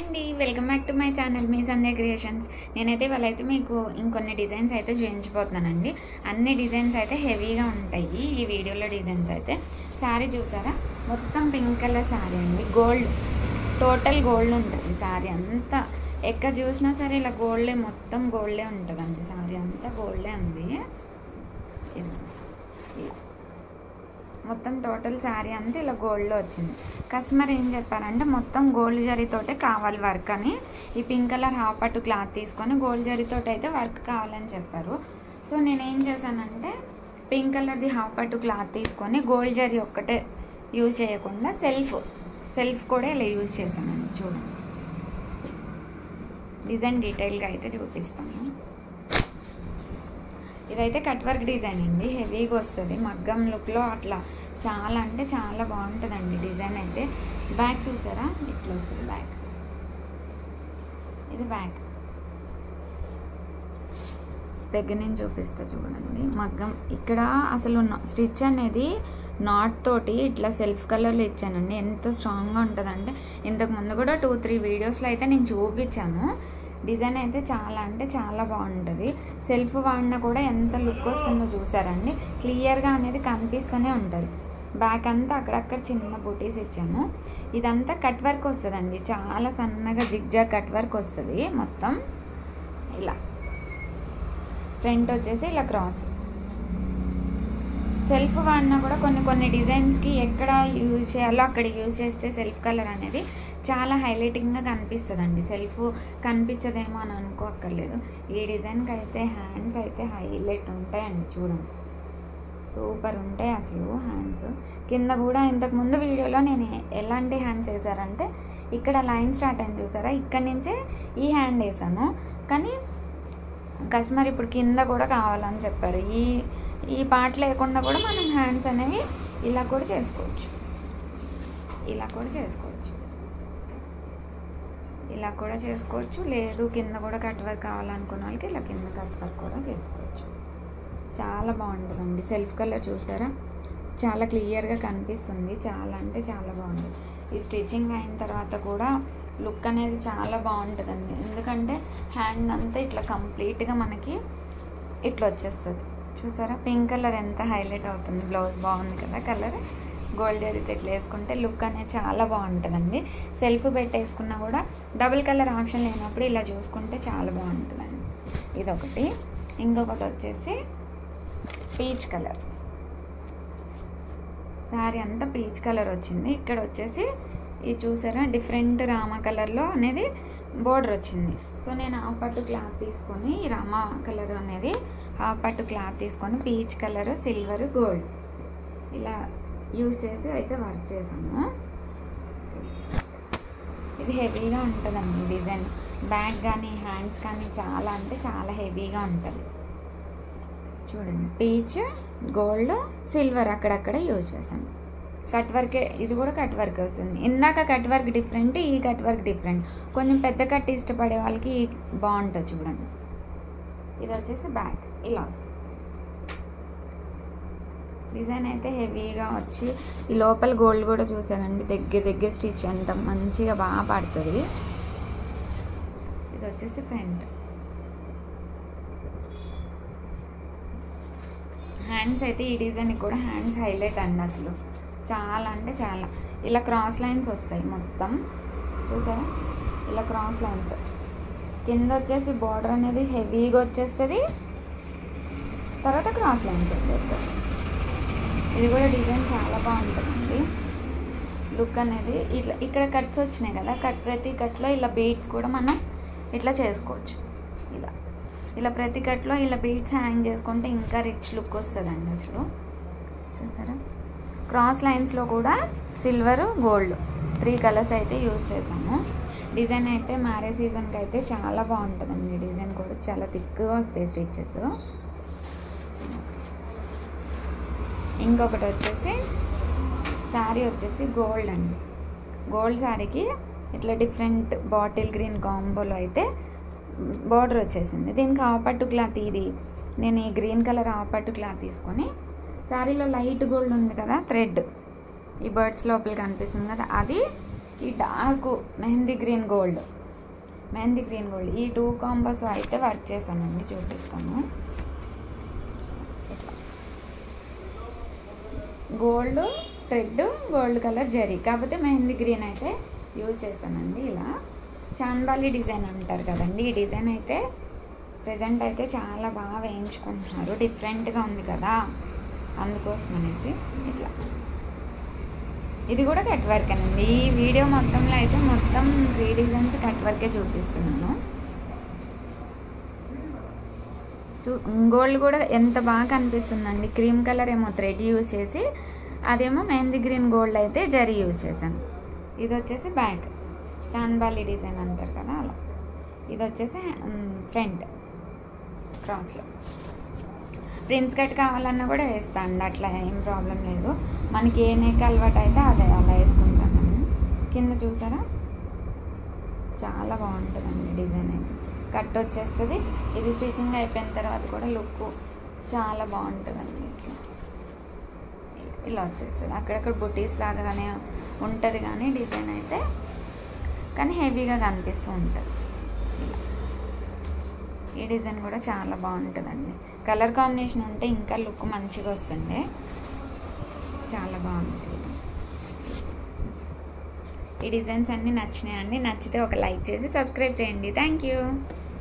అండి, welcome back to my channel me Sandhya creations. నేనైతే వాళ్ళైతే మీకు ఇంకొన్ని డిజైన్స్ అయితే చూపించబోతున్నానండి. అన్ని డిజైన్స్ అయితే హెవీగా ఉంటాయి ఈ వీడియోలో. డిజైన్స్ అయితే శారీ చూసారా, మొత్తం పింక్ కలర్ శారీ అండి. గోల్డ్, టోటల్ గోల్డ్ ఉంటుంది శారీ అంతా. ఎక్కడ చూసినా సరే ఇలా గోల్డే, మొత్తం గోల్డే ఉంటుందండి. శారీ అంతా గోల్డే ఉంది. మొత్తం టోటల్ శారీ అంతా ఇలా గోల్డ్లో వచ్చింది. కస్టమర్ ఏం చెప్పారంటే మొత్తం గోల్డ్ జరీతోటే కావాలి వర్క్ అని. ఈ పింక్ కలర్ హాఫ్ పట్టు క్లాత్ తీసుకొని గోల్డ్ జరీతోటి అయితే వర్క్ కావాలని చెప్పారు. సో నేనేం చేశానంటే పింక్ కలర్ది హాఫ్ పట్టు క్లాత్ తీసుకొని గోల్డ్ జరీ ఒక్కటే యూజ్ చేయకుండా సెల్ఫ్ కూడా ఇలా యూజ్ చేశానండి. చూడండి, డిజైన్ డీటెయిల్గా అయితే చూపిస్తాను. ఇదైతే కట్ వర్క్ డిజైన్ అండి, హెవీగా వస్తుంది మగ్గం లుక్లో. అట్లా చాలా అంటే చాలా బాగుంటుందండి డిజైన్ అయితే. బ్యాక్ చూసారా, ఇట్లా వస్తుంది బ్యాక్. ఇది బ్యాక్ దగ్గర నుంచి చూపిస్తా చూడండి. మగ్గం ఇక్కడ అసలు స్టిచ్ అనేది నాట్ తోటి ఇట్లా సెల్ఫ్ కలర్లో ఇచ్చానండి. ఎంత స్ట్రాంగ్గా ఉంటుందంటే ఇంతకుముందు కూడా 2-3 వీడియోస్లో అయితే నేను చూపించాను. డిజైన్ అయితే చాలా అంటే చాలా బాగుంటుంది. సెల్ఫ్ వాడినా కూడా ఎంత లుక్ వస్తుందో చూసారండి. క్లియర్గా అనేది కనిపిస్తూనే ఉంటుంది. బ్యాక్ అంతా అక్కడక్కడ చిన్న బూటీస్ ఇచ్చాను. ఇదంతా కట్ వర్క్ వస్తుందండి, చాలా సన్నగా జిగ్జాగ్ కట్ వర్క్ వస్తుంది మొత్తం. ఇలా ఫ్రంట్ వచ్చేసి ఇలా క్రాస్. సెల్ఫ్ వాడినా కూడా కొన్ని డిజైన్స్కి ఎక్కడ యూజ్ చేయాలో అక్కడ యూజ్ చేస్తే సెల్ఫ్ కలర్ అనేది చాలా హైలైటింగ్గా కనిపిస్తుందండి. సెల్ఫ్ కనిపించదేమో అని అనుకోక్కర్లేదు. ఈ డిజైన్కి అయితే హ్యాండ్స్ అయితే హైలైట్ ఉంటాయండి. చూడండి, సూపర్ ఉంటాయి అసలు హ్యాండ్స్. కింద కూడా ఇంతకుముందు వీడియోలో నేను ఎలాంటి హ్యాండ్స్ వేసారంటే ఇక్కడ లైన్ స్టార్ట్ అయింది చూసారా, ఇక్కడ నుంచే ఈ హ్యాండ్ వేసాను. కానీ కస్టమర్ ఇప్పుడు కింద కూడా కావాలని చెప్పారు. ఈ పార్ట్ లేకుండా కూడా మనం హ్యాండ్స్ అనేవి ఇలా కూడా చేసుకోవచ్చు. లేదు కింద కూడా కట్ వర్క్ కావాలనుకున్న వాళ్ళకి ఇలా కింద కట్ వర్క్ కూడా చేసుకోవచ్చు. చాలా బాగుంటుందండి. సెల్ఫ్ కలర్ చూసారా, చాలా క్లియర్గా కనిపిస్తుంది. చాలా అంటే చాలా బాగుంటుంది. ఈ స్టిచ్చింగ్ అయిన తర్వాత కూడా లుక్ అనేది చాలా బాగుంటుందండి. ఎందుకంటే హ్యాండ్ అంతా ఇట్లా కంప్లీట్గా మనకి ఇట్లా వచ్చేస్తుంది. చూసారా పింక్ కలర్ ఎంత హైలైట్ అవుతుంది. బ్లౌజ్ బాగుంది కదా కలర్. గోల్డ్ జరీతో ఇట్లా వేసుకుంటే లుక్ అనేది చాలా బాగుంటుందండి. సెల్ఫ్ పెట్టేసుకున్నా కూడా డబుల్ కలర్ ఆప్షన్ లేనప్పుడు ఇలా చూసుకుంటే చాలా బాగుంటుందండి. ఇదొకటి. ఇంకొకటి వచ్చేసి పీచ్ కలర్ శారీ అంతా పీచ్ కలర్ వచ్చింది. ఇక్కడ వచ్చేసి ఇది చూసారా, డిఫరెంట్ రామా కలర్లో అనేది బోర్డర్ వచ్చింది. సో నేను హాఫ్ పట్టు క్లాత్ తీసుకొని రామా కలర్ అనేది హాఫ్ పట్టు క్లాత్ తీసుకొని పీచ్ కలర్, సిల్వర్, గోల్డ్ ఇలా యూజ్ చేసి అయితే వర్క్ చేసాము. ఇది హెవీగా ఉంటుందండి డిజైన్. బ్యాక్ కానీ హ్యాండ్స్ కానీ చాలా అంటే చాలా హెవీగా ఉంటుంది. చూడండి, పీచ్, గోల్డ్, సిల్వర్ అక్కడక్కడ యూజ్ చేశాను. కట్ వర్క్, ఇది కూడా కట్ వర్క్ వస్తుంది. ఇందాక కట్ వర్క్ డిఫరెంట్, ఈ కట్ వర్క్ డిఫరెంట్. కొంచెం పెద్ద కట్ ఇష్టపడే వాళ్ళకి బాగుంటుంది. చూడండి, ఇది వచ్చేసి బ్యాక్ ఇలా వస్తుంది. డిజైన్ అయితే హెవీగా వచ్చి ఈ లోపల గోల్డ్ కూడా చూసారండి, దగ్గర స్టిచ్ ఎంత మంచిగా బాగా పడుతుంది. ఇది వచ్చేసి ఫ్రంట్. హ్యాండ్స్ అయితే ఈ డిజైన్కి కూడా హ్యాండ్స్ హైలైట్ అండి అసలు. చాలా అంటే చాలా ఇలా క్రాస్ లైన్స్ వస్తాయి మొత్తం. చూసారా, ఇలా క్రాస్ లైన్స్. కింద వచ్చేసి బార్డర్ అనేది హెవీగా వచ్చేస్తుంది, తర్వాత క్రాస్ లైన్స్ వచ్చేస్తాయి. ఇది కూడా డిజైన్ చాలా బాగుంటుందండి. లుక్ అనేది ఇట్లా ఇక్కడ కట్స్ వచ్చినాయి కదా, ప్రతి కట్లో ఇలా బీడ్స్ కూడా మనం ఇట్లా చేసుకోవచ్చు. ఇలా ప్రతి కట్లో ఇలా బీడ్స్ హ్యాంగ్ చేసుకుంటే ఇంకా రిచ్ లుక్ వస్తుందండి అసలు. చూసారా, క్రాస్ లైన్స్లో కూడా సిల్వర్, గోల్డ్ 3 కలర్స్ అయితే యూజ్ చేసాము. డిజైన్ అయితే మ్యారేజ్ సీజన్కి అయితే చాలా బాగుంటుందండి. డిజైన్ కూడా చాలా థిక్గా వస్తాయి స్టిచెస్. ఇంకొకటి వచ్చేసి శారీ వచ్చేసి గోల్డ్ అండి. గోల్డ్ శారీకి ఇట్లా డిఫరెంట్ బాటిల్ గ్రీన్ కాంబోలో అయితే బార్డర్ వచ్చేసింది. దీనికి హాఫ్ పట్టు క్లాత్, ఇది నేను ఈ గ్రీన్ కలర్ హాఫ్ పట్టు క్లాత్ తీసుకొని శారీలో లైట్ గోల్డ్ ఉంది కదా థ్రెడ్, ఈ బర్డ్స్ లోపల కనిపిస్తుంది కదా, అది ఈ dark mehndi green gold mehndi green gold ఈ 2 కాంబోస్ అయితే వర్క్ చేశానండి, చూపిస్తాను. ఇట్లా gold thread, gold colour zari, కాకపోతే మెహందీ గ్రీన్ అయితే యూజ్ చేశానండి. ఇలా చాంద్బాలి డిజైన్ అంటారు కదండి, ఈ డిజైన్ అయితే ప్రజెంట్ అయితే చాలా బాగా వేయించుకుంటున్నారు, డిఫరెంట్గా ఉంది కదా, అందుకోసం అనేసి ఇట్లా. ఇది కూడా కట్ వర్క్ అండి. ఈ వీడియో మొత్తంలో అయితే మొత్తం 3 డిజైన్స్ కట్ వర్కే చూపిస్తున్నాను. గోల్డ్ కూడా ఎంత బాగా కనిపిస్తుందండి. క్రీమ్ కలర్ ఏమో థ్రెడ్ యూజ్ చేసి, అదేమో మెహందీ గ్రీన్ గోల్డ్ అయితే జరీ యూజ్ చేశాను. ఇది వచ్చేసి బ్యాక్ చాంద్బాలి డిజైన్ అంటారు కదా అలా. ఇది వచ్చేసి ఫ్రంట్ క్రాస్లో. ప్రిన్స్ కట్ కావాలన్నా కూడా వేస్తా అండి, అట్లా ఏం ప్రాబ్లం లేదు. మనకి ఏ నెక్ అలవాటు అయితే అదే అలా వేసుకుంటాను. కింద చూసారా చాలా బాగుంటుందండి డిజైన్ అయితే. కట్ వచ్చేస్తుంది. ఇది స్టిచ్చింగ్ అయిపోయిన తర్వాత కూడా లుక్ చాలా బాగుంటుందండి. ఇట్లా ఇలా వచ్చేస్తుంది. అక్కడక్కడ బుటీస్ లాగానే ఉంటుంది కానీ డిజైన్ అయితే, కానీ హెవీగా కనిపిస్తూ ఉంటుంది. ఈ డిజైన్ కూడా చాలా బాగుంటుందండి. కలర్ కాంబినేషన్ ఉంటే ఇంకా లుక్ మంచిగా వస్తుంది. చాలా బాగుంది చూడండి. ఈ డిజైన్స్ అన్నీ నచ్చినాయండి. నచ్చితే ఒక లైక్ చేసి సబ్స్క్రైబ్ చేయండి. Thank you.